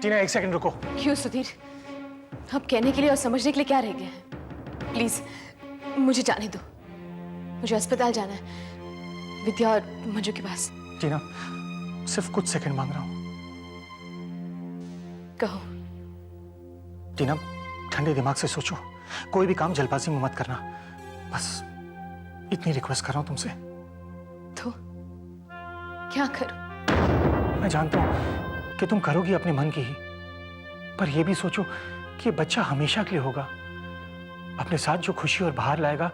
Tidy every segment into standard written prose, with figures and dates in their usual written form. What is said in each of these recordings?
टीना, एक सेकंड रुको। क्यों सुधीर? अब कहने के लिए और समझने के लिए क्या रह गया है? प्लीज मुझे जाने दो, मुझे अस्पताल जाना है, विद्या और मंजू के पास। टीना, सिर्फ कुछ सेकंड मांग रहा हूं। कहो। टीना, ठंडे दिमाग से सोचो, कोई भी काम जल्दबाजी में मत करना। बस इतनी रिक्वेस्ट कर रहा हूं तुमसे। तो क्या करूं? मैं जानता हूं कि तुम करोगी अपने मन की ही, पर यह भी सोचो कि ये बच्चा हमेशा के लिए होगा। अपने साथ जो खुशी और बाहर लाएगा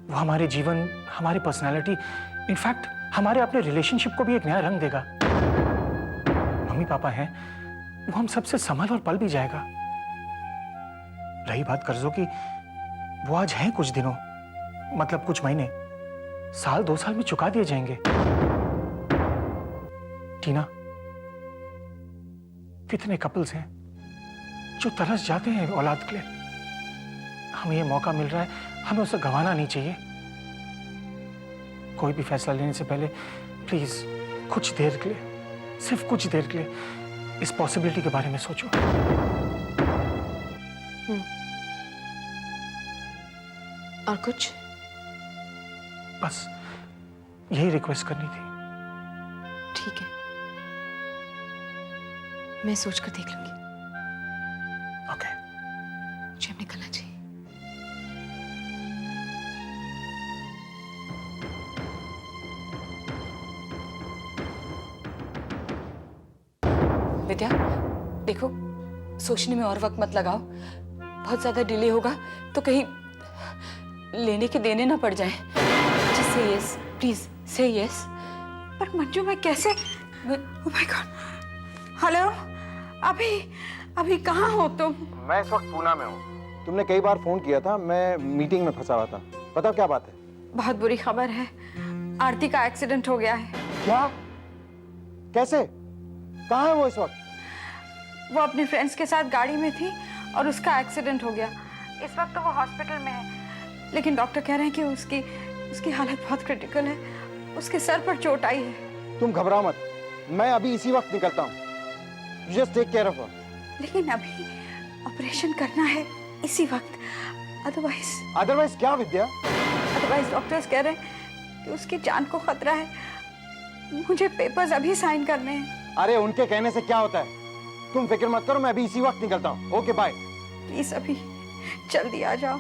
वो हमारे जीवन, हमारी पर्सनालिटी, इनफैक्ट हमारे अपने रिलेशनशिप को भी एक नया रंग देगा। मम्मी पापा हैं, वो हम सबसे संभल और पल भी जाएगा। रही बात कर्जों की, वो आज हैं कुछ दिनों, मतलब कुछ महीने, साल 2 साल में चुका दिए जाएंगे। टीना, कितने कपल्स हैं जो तरस जाते हैं औलाद के लिए। हमें ये मौका मिल रहा है, हमें उसे गंवाना नहीं चाहिए। कोई भी फैसला लेने से पहले प्लीज कुछ देर के लिए, सिर्फ कुछ देर के लिए इस पॉसिबिलिटी के बारे में सोचो। और कुछ? बस यही रिक्वेस्ट करनी थी। ठीक है, मैं सोचकर देख लूंगी। ओके। मुझे अब निकलना चाहिए। विद्या, देखो, सोचने में और वक्त मत लगाओ। बहुत ज्यादा डिले होगा तो कहीं लेने के देने ना पड़ जाए। जस्ट से यस, प्लीज से यस। पर मंजू, मैं कैसे? Oh my God. हेलो, अभी कहाँ हो तुम? मैं इस वक्त पूना में हूँ। तुमने कई बार फोन किया था, मैं मीटिंग में फंसा हुआ था। बताओ क्या बात है? बहुत बुरी खबर है, आरती का एक्सीडेंट हो गया है। क्या? कैसे? कहाँ है वो इस वक्त? वो अपने फ्रेंड्स के साथ गाड़ी में थी और उसका एक्सीडेंट हो गया। इस वक्त तो वो हॉस्पिटल में है, लेकिन डॉक्टर कह रहे हैं कि उसकी हालत बहुत क्रिटिकल है। उसके सर पर चोट आई है। तुम घबराओ मत, मैं अभी इसी वक्त निकलता हूँ। Just take care of her. लेकिन अभी ऑपरेशन करना है इसी वक्त, अदरवाइज क्या विद्या? अदरवाइज डॉक्टर्स कह रहे हैं कि उसकी जान को खतरा है। मुझे पेपर्स अभी साइन करने हैं। अरे उनके कहने से क्या होता है, तुम फिक्र मत करो, मैं अभी इसी वक्त निकलता हूँ। Okay bye. प्लीज अभी जल्दी आ जाओ।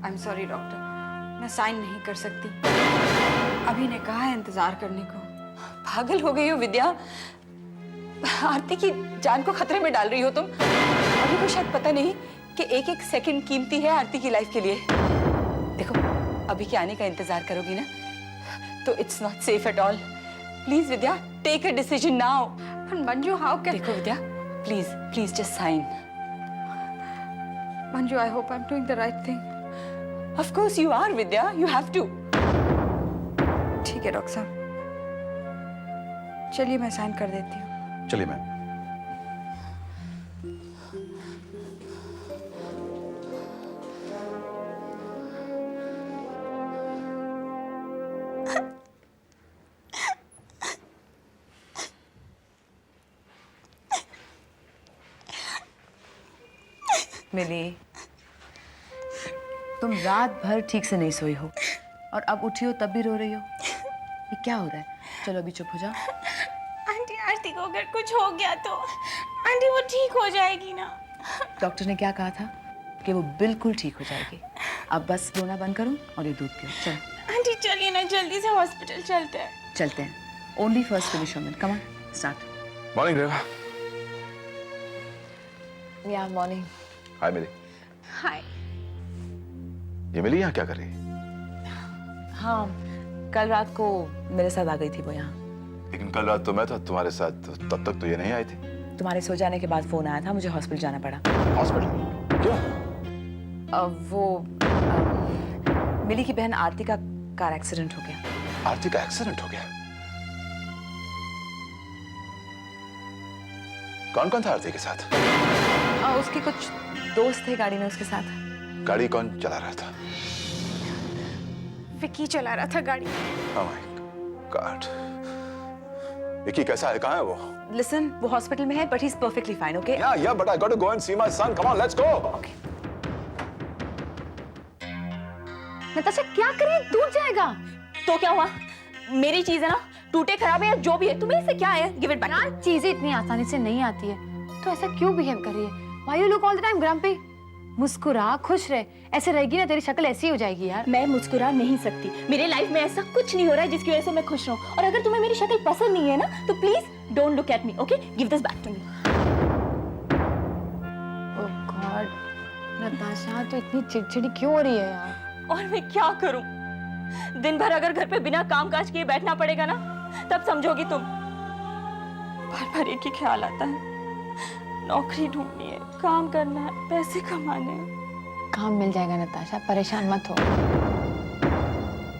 आई एम सॉरी डॉक्टर, मैं साइन नहीं कर सकती। अभी ने कहा है इंतजार करने को। पागल हो गई हो विद्या, आरती की जान को खतरे में डाल रही हो तुम। अभी को शायद पता नहीं कि एक एक सेकंड कीमती है आरती की लाइफ के लिए। देखो, अभी के आने का इंतजार करोगी ना तो it's not safe at all. Please Vidya, take a decision now. पर मंजू, हाउ कैन? देखो Vidya, please please just sign. Manju, I hope I am doing the right thing. Of course you are Vidya, you have to. ठीक है doctor साहब, चलिए मैं sign कर देती हूँ। चलिए मैम। मिली, तुम रात भर ठीक से नहीं सोई हो और अब उठी हो तब भी रो रही हो। ये क्या हो रहा है? चलो अभी चुप हो जाओ। आंटी, आरती को अगर कुछ हो गया तो आंटी वो ठीक हो जाएगी ना? डॉक्टर ने क्या कहा था कि वो बिल्कुल ठीक हो जाएगी। अब बस रोना बंद करो और ये दूध पियो। चलो आंटी चलिए ना, जल्दी से हॉस्पिटल चलते हैं। चलते हैं। ओनली फर्स्ट फिनिश होमन। Come on, start. Morning Reva. Yeah morning. हाय मिली। हाय। ये मिली यहाँ क्या कर रही है? हाँ, कल रात को मेरे साथ आ गई थी वो यहाँ। लेकिन कल रात तो मैं था तुम्हारे साथ, तब तक तो ये नहीं आई थी। तुम्हारे सो जाने के बाद फोन आया था, मुझे हॉस्पिटल जाना पड़ा। हॉस्पिटल? क्यों? मिली की बहन आरती का कार एक्सीडेंट हो गया। आरती का एक्सीडेंट हो गया? कौन कौन था आरती के साथ? उसके कुछ दोस्त थे गाड़ी में उसके साथ। गाड़ी कौन चला रहा था? विकी चला रहा था गाड़ी। Oh my God. विकी कैसा है? कहाँ है वो? लिसन, वो हॉस्पिटल में है, but he is perfectly fine, okay? Yeah, but I got to go and see my son. Come on, let's go. Natasha क्या करिए, टूट जाएगा। तो क्या हुआ? मेरी चीज है ना, टूटे खराब है या जो भी है, तुम्हें इससे क्या है? Give it back. यार चीजें इतनी आसानी से नहीं आती है, तो ऐसा क्यों बिहेव कर रही है? Why you look all the time grumpy? मुस्कुरा, खुश रहे, ऐसे रहेगी ना तेरी शक्ल ऐसी हो जाएगी यार। मैं मुस्कुरा नहीं सकती, मेरे लाइफ में ऐसा कुछ नहीं हो रहा है जिसकी वजह से मैं खुश रहूं। और अगर तुम्हें मेरी शक्ल पसंद नहीं है ना, तो please don't look at me, okay? Give this back to me. Oh God, Natasha तो इतनी चिड़चिड़ी क्यों हो रही है यार? और मैं क्या करूं? दिन भर अगर घर पे बिना काम काज किए बैठना पड़ेगा ना, तब समझोगी तुम। बार बार एक ही ख्याल आता है, नौकरी ढूंढनी है, काम करना है, पैसे कमाने हैं। काम मिल जाएगा नताशा, परेशान मत हो।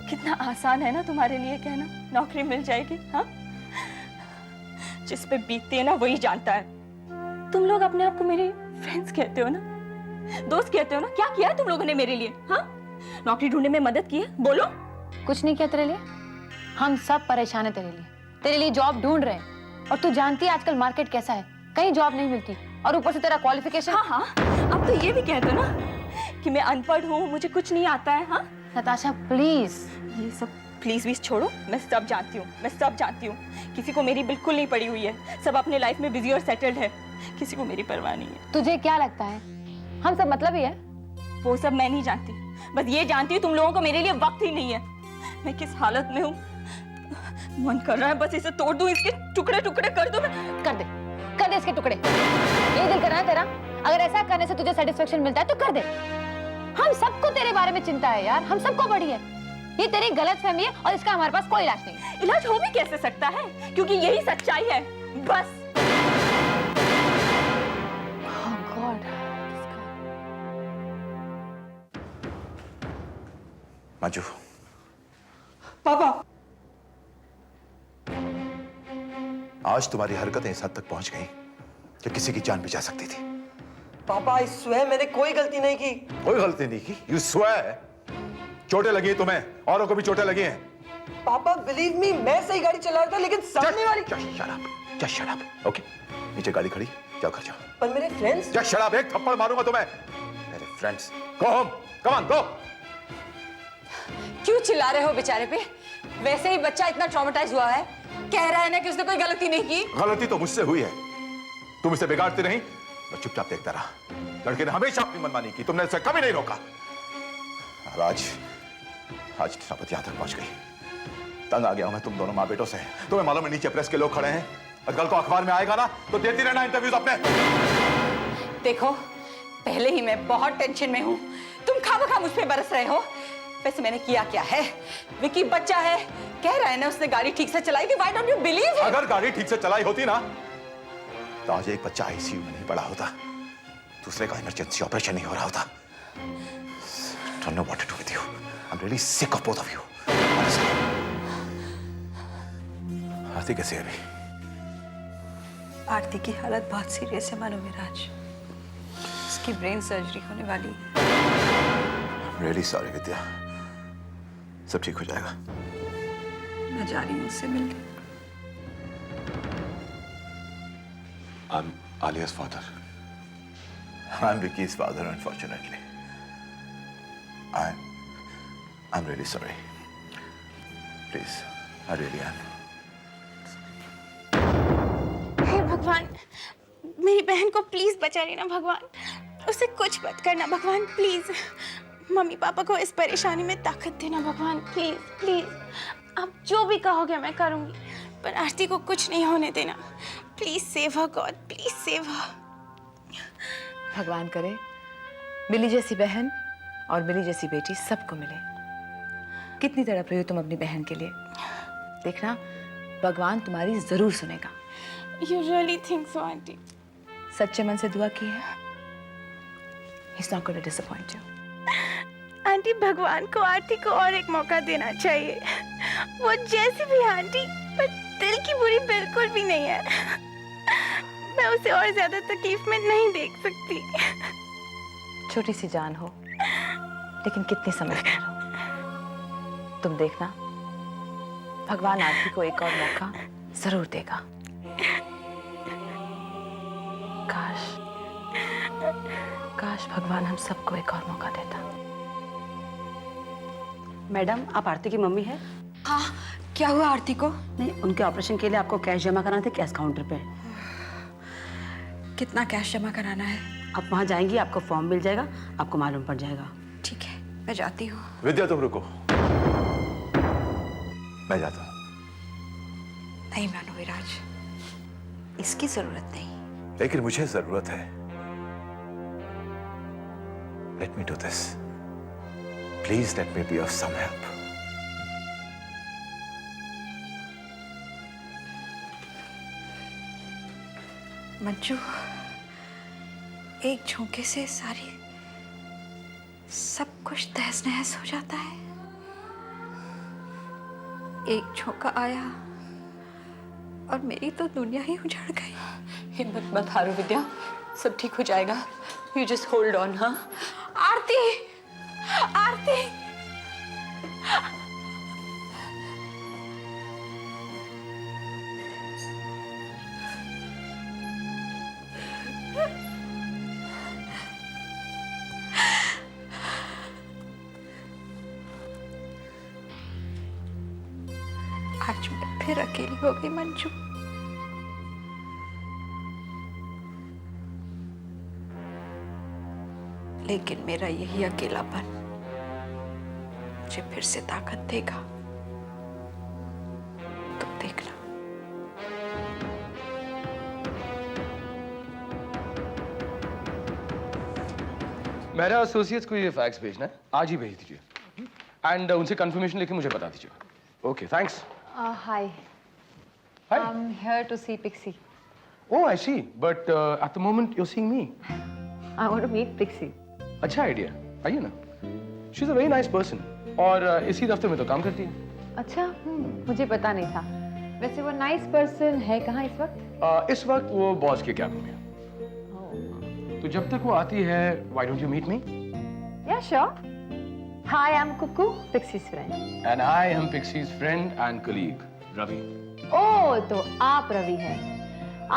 कितना आसान है ना तुम्हारे लिए कहना नौकरी मिल जाएगी, हाँ? जिस पे बीतती है ना वही जानता है। तुम लोग अपने आप को मेरे फ्रेंड्स कहते हो ना, दोस्त कहते हो ना, क्या किया है तुम लोगों ने मेरे लिए, हाँ? नौकरी ढूंढने में मदद की है, बोलो। कुछ नहीं किया तेरे लिए, हम सब परेशान है तेरे लिए जॉब ढूंढ रहे हैं। और तू जानती है आजकल मार्केट कैसा है, कहीं जॉब नहीं मिलती, और ऊपर से तेरा क्वालिफिकेशन। हाँ हाँ, अब तो ये भी कहते हो ना कि मैं अनपढ़ हूँ, मुझे कुछ नहीं आता है, हाँ? नताशा प्लीज। ये सब प्लीज भी छोड़ो, मैं सब जानती हूँ, मैं सब जानती हूँ। किसी को मेरी बिल्कुल नहीं पड़ी हुई है, सब अपने लाइफ में बिजी और सेटल्ड है, किसी को मेरी परवाह नहीं है। तुझे क्या लगता है हम सब मतलब ही है? वो सब मैं नहीं जानती, बस ये जानती हूँ तुम लोगों को मेरे लिए वक्त ही नहीं है। मैं किस हालत में हूँ, मन कर रहा है बस इसे तोड़ दूं, इसके टुकड़े टुकड़े कर दूं। मैं कर दे इसके टुकड़े। ये दिल कर रहा है तेरा? अगर ऐसा करने से तुझे सेटिस्फेक्शन मिलता है तो कर दे। हम सबको तेरे बारे में चिंता है यार, हम सबको बड़ी है। ये तेरी गलतफहमी है और इसका हमारे पास कोई इलाज नहीं है। इलाज हो भी कैसे सकता है, क्योंकि यही सच्चाई है, बस। Oh God. मंजू, पापा, आज तुम्हारी हरकतें इस हद तक पहुंच गई कि किसी की जान भी जा सकती थी। पापा आई स्वेयर मैंने कोई गलती नहीं की। कोई गलती नहीं की? You swear? चोटें लगी हैं तुम्हें, औरों को भी चोटें लगी हैं। पापा बिलीव मी, मैं सही गाड़ी चला रहा था, लेकिन सामने वाली। Just shut up, okay? नीचे गाड़ी खड़ी, जाओ घर जाओ। पर मेरे फ्रेंड्स। Just shut up, एक थप्पड़ मारूंगा तुम्हें। मेरे friends, go home, come on, go. क्यों चिल्ला रहे हो बेचारे पे? वैसे ही बच्चा इतना ट्रॉमेटाइज हुआ है, कह रहा है ना कि उसने कोई गलती नहीं की। गलती तो मुझसे हुई है, तुम इसे बिगाड़ती रही, मैं चुपचाप देखता रहा। लड़के ने हमेशा अपनी मनमानी की, तुमने इसे कभी नहीं रोका। और आज नौबत यहां तक पहुंच गई। तंग आ गया हूं मैं तुम दोनों माँ बेटों से। तुम्हें मालूम है नीचे प्रेस के लोग खड़े हैं, और कल को अखबार में आएगा ना तो देती रहना इंटरव्यूज अपने। देखो, पहले ही मैं बहुत टेंशन में हूँ, तुम खामखा मुझ पे बरस रहे हो। वैसे मैंने किया क्या है? विकी बच्चा है, कह रहा है ना उसने गाड़ी ठीक से चलाई थी। Why don't you believe it? अगर गाड़ी ठीक से चलाई होती ना तो आज एक बच्चा आईसीयू में नहीं पड़ा होता, दूसरे का इमरजेंसी ऑपरेशन नहीं हो रहा होता। Don't know what to do with you. I'm really sick of both of you. आरती कैसी है अभी? आरती की हालत बहुत सीरियस है मानो विराज, उसकी ब्रेन सर्जरी होने वाली है। I'm really sorry विद्या, सब ठीक हो जाएगा। मैं जा रही हूँ उससे मिलने। I'm Alia's father. I'm Vicky's father, unfortunately. I'm really sorry. Please, I really am. हे भगवान, मेरी बहन को प्लीज बचा लेना भगवान, उसे कुछ मत करना भगवान प्लीज। मम्मी पापा को इस परेशानी में ताकत देना भगवान, प्लीज प्लीज। आप जो भी कहोगे मैं करूंगी, पर आरती को कुछ नहीं होने देना। Please save her God, please save her. भगवान करे मिली जैसी बहन और मिली जैसी बेटी सबको मिले। कितनी तड़प रही हो तुम अपनी बहन के लिए, देखना भगवान तुम्हारी जरूर सुनेगा। You really think so aunty? सच्चे मन से दुआ की है। He's not going to disappoint you. Aunty, भगवान को आरती को और एक मौका देना चाहिए। वो जैसी भी है आंटी, पर दिल की बुरी बिल्कुल भी नहीं है। मैं उसे और ज्यादा तकलीफ में नहीं देख सकती। छोटी सी जान हो लेकिन कितनी समझदार हो। तुम देखना भगवान आरती को एक और मौका जरूर देगा। काश काश भगवान हम सबको एक और मौका देता। मैडम, आप आरती की मम्मी है? हाँ, क्या हुआ आरती को? नहीं, उनके ऑपरेशन के लिए आपको कैश जमा कराना थे कैश काउंटर पे। कितना कैश जमा कराना है? आप वहाँ जाएंगी, आपको फॉर्म मिल जाएगा, आपको मालूम पड़ जाएगा। ठीक है, मैं जाती हूँ। विद्या तुम रुको, मैं जाता हूँ। नहीं मानो विराज, इसकी जरूरत नहीं। लेकिन मुझे जरूरत है। Let me do this, please let me be of some help. Manju, एक झोंके से सब कुछ तहस नहस हो जाता है। एक झोंका आया और मेरी तो दुनिया ही उजड़ गई। हिम्मत मत हारो विद्या, सब ठीक हो जाएगा। You just hold on. हाँ आरती, आरती, आज मैं फिर अकेली हो गई मंजू। लेकिन मेरा यही अकेलापन मुझे फिर से ताकत देगा। तुम देखना। मेरा एसोसिएट्स को ये फैक्स भेजना है, आज ही भेज दीजिए। एंड उनसे कंफर्मेशन लेके मुझे बता दीजिए। Okay, thanks. Hi. Hi. I'm here to see Pixie. Oh, I see. But at the moment you're seeing me. I want to meet Pixie. अच्छा आइडिया, आइए ना। She's a very nice person. और इसी दफ्तर में तो काम करती है। अच्छा, मुझे पता नहीं था। वैसे वो नाइस पर्सन है कहाँ इस वक्त? इस वक्त वो बॉस के कैबिन में है। तो जब तक वो आती है, why don't you meet me? Yeah, sure. Hi, I'm Cuckoo, Pixie's friend. And I am Pixie's friend and colleague, Ravi. ओह, तो आप रवि हैं।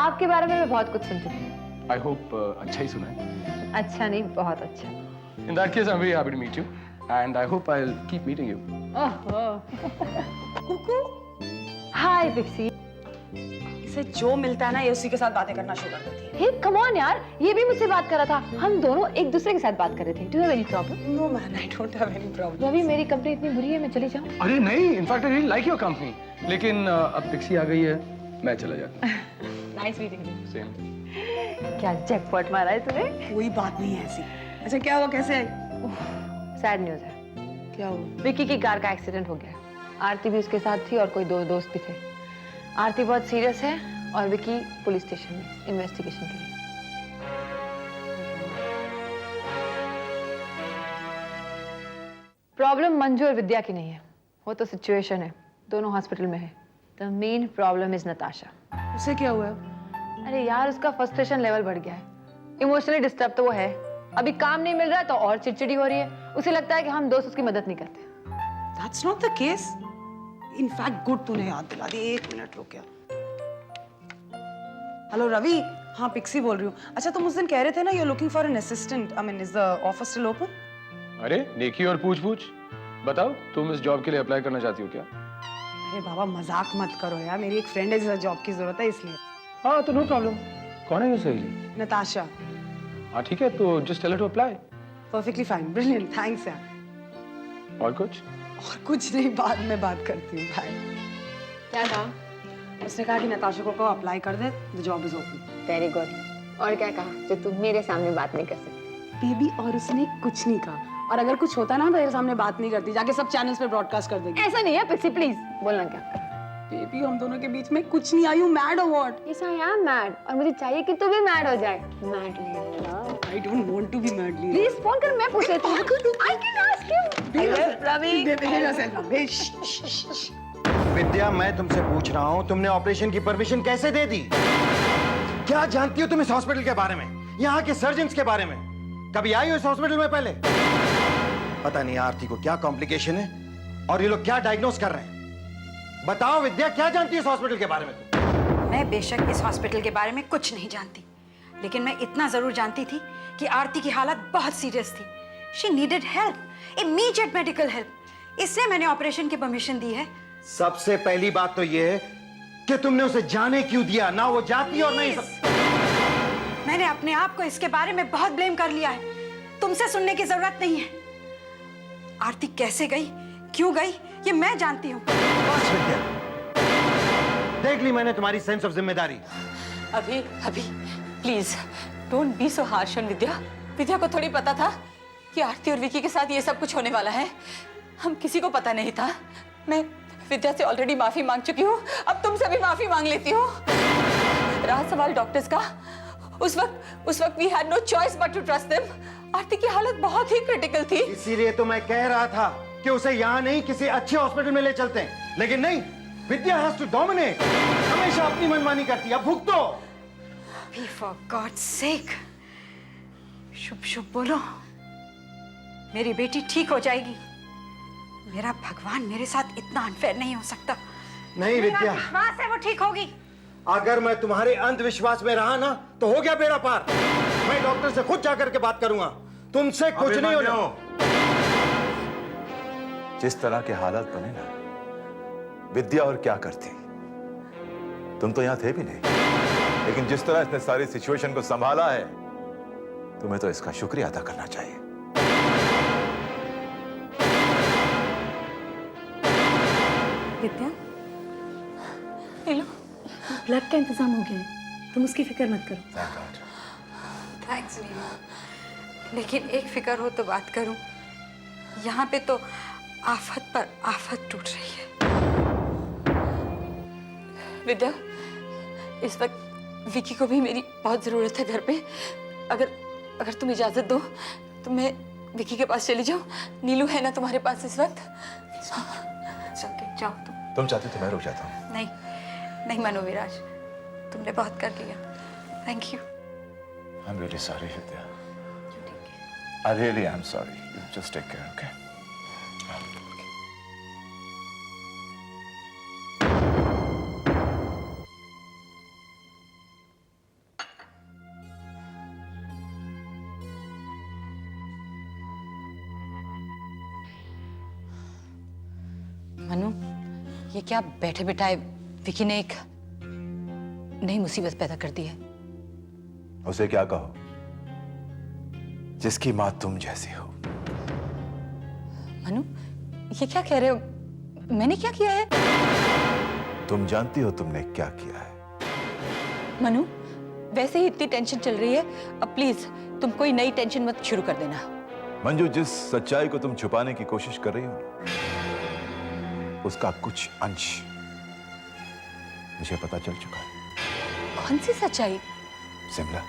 आपके बारे में मैं बहुत कुछ सुन चुकी हूँ। I hope अच्छा ही सुना है। अच्छा नहीं, बहुत अच्छा। In that case, I'm very happy to meet you, and I hope I'll keep meeting you. Kuku, Hi, Pixie. इसे जो मिलता है ना, ये उसी के साथ बातें करना शुरू कर देती है। Hey, come on यार, ये भी मुझसे बात कर रहा था। हम दोनों एक दूसरे के साथ बात कर रहे थे। Do you have any problem? No man, I don't have any problem. Ravi, मेरी कंपनी इतनी बुरी है, मैं चली जाऊँ? अरे नहीं, in fact I really like your company. लेकिन अब पिक्सी आ गई है, मैं चला जाता हूँ। Nice meeting you. सेम। क्या जैकपॉट मारा है तूने? कोई बात नहीं है ऐसी। अच्छा, क्या हुआ, कैसे आई? सैड न्यूज़ है। क्या हुआ? विक्की की कार का एक्सीडेंट हो गया। आरती भी उसके साथ थी और कोई दो दोस्त भी थे। आरती बहुत सीरियस है और विक्की पुलिस स्टेशन में इन्वेस्टिगेशन के लिए। प्रॉब्लम मंजू और विद्या की नहीं है, वो तो सिचुएशन है। दोनों हॉस्पिटल में है। The main problem is Natasha. उसे क्या हुआ? अरे यार, उसका फ्रस्ट्रेशन लेवल बढ़ गया है। इमोशनली डिस्टर्ब तो वो है। अभी काम नहीं मिल रहा तो और चिड़चिड़ी हो रही है। उसे लगता है कि हम दोस्त उसकी मदद नहीं करते। That's not the case. In fact, good तूने याद दिला दी। 1 मिनट रुक गया। हेलो रवि, हाँ पिक्सी बोल रही हूँ। अच्छा, तुम उस दिन कह रहे थे ना, you're looking for an assistant. I mean, is the office still open? अरे नेकी और पूछ पूछ, बताओ तुम इस जॉब के लिए अप्लाई करना चाहती हो क्या? अरे बाबा, मजाक मत करो यार, मेरी एक फ्रेंड है जिसे जॉब की जरूरत है, इसलिए। हाँ तो नो प्रॉब्लम। कौन है ये सहेली? नताशा। हाँ ठीक है, तो just tell her to apply. Perfectly fine, brilliant, thanks यार। और कुछ? और कुछ नहीं, बाद में बात करती हूँ, बाय। क्या कहा? उसने कहा कि नताशा को कहो अप्लाई कर दे, the job is open. Very good. और क्या कहा जो तुम मेरे सामने बात नहीं कर सकती? बेबी, और उसने कुछ नहीं कहा। और अगर कुछ होता ना तो मेरे सामने बात नहीं करती, जाके सब चैनल्स पे ब्रॉडकास्ट कर देगी। ऐसा नहीं है पिक्सी, प्लीज बोलना क्या? बेबी, हम दोनों के बीच में कुछ नहीं। I you mad or what? Yes I am mad और मुझे चाहिए कि तू भी मैड हो जाए। Mad I don't want to be madly. Please phone कर, मैं पूछ लेती हूँ। I can ask you. Ravi, Vidya, मैं तुमसे पूछ रहा हूँ, तुमने ऑपरेशन की परमिशन कैसे दे दी? क्या जानती हो तुम इस हॉस्पिटल के बारे में, यहाँ के सर्जन्स के बारे में? कभी आई हो इस हॉस्पिटल में पहले? पता नहीं आरती को क्या कॉम्प्लिकेशन है और ये लोग क्या डायग्नोस कर रहे हैं। बताओ विद्या, क्या जानती है इस हॉस्पिटल के बारे में तुम? मैं बेशक इस हॉस्पिटल के बारे में कुछ नहीं जानती, लेकिन मैं इतना जरूर जानती थी कि आरती की हालत बहुत सीरियस थी। She needed help, immediate medical help. इसलिए मैंने ऑपरेशन की परमिशन दी है। सबसे पहली बात तो यह है कि तुमने उसे जाने क्यों दिया? ना वो जाती और नहीं मैंने अपने आप को इसके बारे में बहुत ब्लेम कर लिया है। तुमसे सुनने की जरूरत नहीं है। आरती कैसे गई, क्यों गई, ये मैं जानती हूँ। बस विद्या, देख ली मैंने तुम्हारी सेंस ऑफ जिम्मेदारी। अभी अभी please don't be so harsh on Vidya. Vidya को थोड़ी पता था कि आरती और विकी के साथ ये सब कुछ होने वाला है। हम किसी को पता नहीं था। मैं विद्या से ऑलरेडी माफी मांग चुकी हूँ, अब तुमसे भी माफी मांग लेती हूँ। रहा सवाल डॉक्टर्स का, उस वक्त we had no choice but to trust them. Aarti की हालत बहुत ही क्रिटिकल थी। इसीलिए तो मैं कह रहा था कि उसे यहाँ नहीं किसी अच्छे हॉस्पिटल में ले चलते हैं, लेकिन नहीं, विद्या हैज टू डोमिनेट। हमेशा अपनी मनमानी करती है, अब भुगतो। For God's sake, शुभ शुभ बोलो। मेरी बेटी ठीक हो जाएगी। मेरा भगवान मेरे साथ इतना अनफेयर नहीं हो सकता। नहीं मेरा विद्या, विश्वास है वो ठीक होगी। अगर मैं तुम्हारे अंधविश्वास में रहा ना तो हो गया बेड़ा पार। मैं डॉक्टर से खुद जाकर के बात करूंगा, तुमसे कुछ नहीं होना। जिस तरह के हालात बने ना, विद्या और क्या करती? तुम तो यहां थे भी नहीं, लेकिन जिस तरह इसने सारी सिचुएशन को संभाला है, तुम्हें तो इसका शुक्रिया अदा करना चाहिए। विद्या, ब्लड का इंतजाम हो गया है, तुम उसकी फिक्र मत करो। थैंक्स नीलू, लेकिन एक फिक्र हो तो बात करूं। यहाँ पे तो आफत पर आफत टूट रही है। विद्या, इस वक्त विकी को भी मेरी बहुत जरूरत है घर पे। अगर तुम इजाजत दो तो मैं विकी के पास चली जाऊं। नीलू है ना तुम्हारे पास इस वक्त? जाओ तुम चाहती तो मैं रुक जाता हूं। नहीं नहीं मनोविराज, तुमने बहुत कर लिया। Thank you. I am really sorry Vidya. I really I am sorry. Just take care, okay? Manu, ये क्या बैठे बिठाए विकी ने एक नई मुसीबत पैदा कर दी है। उसे क्या कहो जिसकी मां तुम जैसी हो। मनु, ये क्या कह रहे हो? मैंने क्या किया है? तुम जानती हो तुमने क्या किया है। मनु, वैसे ही इतनी टेंशन चल रही है, अब प्लीज तुम कोई नई टेंशन मत शुरू कर देना। मंजू, जिस सच्चाई को तुम छुपाने की कोशिश कर रही हो ना, उसका कुछ अंश मुझे पता चल चुका है। कौन सी सच्चाई? सिमला,